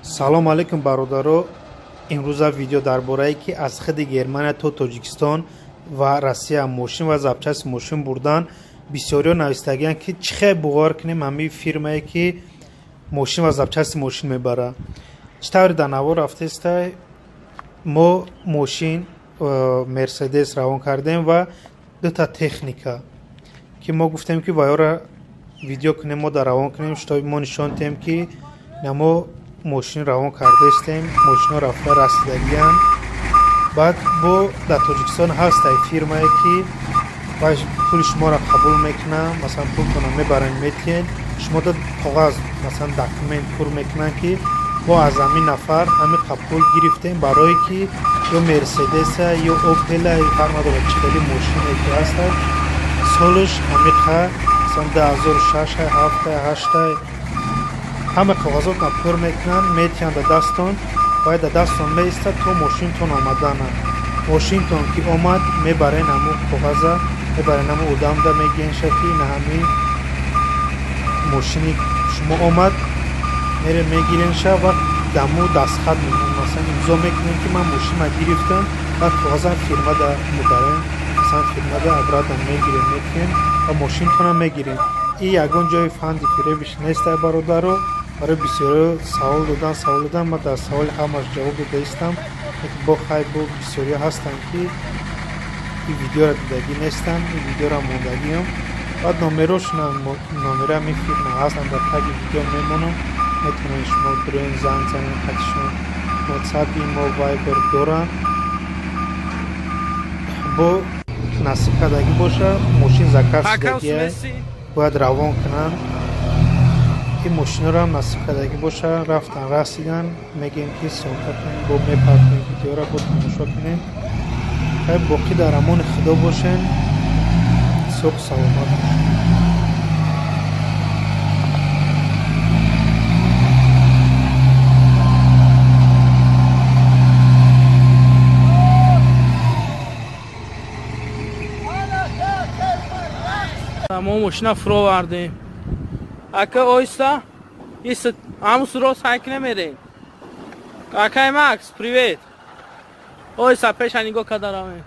салом алейкум бародаро. имрӯза видео дар бораи ки аз хиди Германия то Тоҷикистон ва Россия мошин ва запчасти мошин бурдан бисёриҳо навистагиянд ки чихел Бовар кунем ҳамин фирмае ки мошин ва запчасти мошин мебарад. чӣ тавре дар наво рафтестай мо мошин мерседес равон кардем ва дута техника ки мо гуфтем ки ваёра видео кунем мо дар равон кунем штоби мо нишон дем ки намо мошин равон кардестем мошинҳо рафта расидагиянд. баъд бо дар Тоҷикистон ҳастай фирмае ки пули шуморо қабул мекунанд, масалан пултона мебаранд метиҳед шумо да коғаз масалан документ пур мекунанд ки мо аз ҳамин нафар ҳамин қабул гирифтем барое ки ё мерседеса ё опела фарқ надорад чихели мошине ки ҳастад солаш ҳамиқа масалан 2006 7 8 ҳама коғазотна пур мекунанд метиҳанд да дастон бояд да дастон меистад то мошинтон омадана. Мошинтон ки омад мебарен ҳамун коғаза мебарен ҳамун удамда мегиенша ки на ҳамин мошини шумо омад мере мегиренша ва даму дастхат мекунем масалан имзо мекунем ки ман мошина гирифтам ва коғаза фирмада мебарем масалан фирмада обратно мегирем метиҳем ва мошинтона мегирем. ин ягон ҷои фанди фиребиш нестай бародаро. барои бисёриҳо савол додан ман дар саволи ҳамаш ҷавоб додаистам. бо хай бо бисёриҳо ҳастанд ки ин видеора дидагӣ нестанд, ин видеора мондагиам. баъд номерошонам номера ҳамин фирма ҳастанд дар таги видео мемонам. метавонед шумо бироен занг занед хатишон ватсапи мо вайбер доранд. бо насиб кардагӣ боша мошин заказ шудагия бояд равон кунанд. ин мошинорам насиб кардагӣ боша рафтан расидан мегем ки сёмка кунем бо мепаркунем видеора бо тамошо кунем. хай боқӣ дар амони худо бошен. соҳ саломат бошен. ما ماشینا فرو آوردیم. اکا اویستا ایست هموس راست هک نمیرین. اکای ماکس پریویت اویستا پیش انیگو کدارمه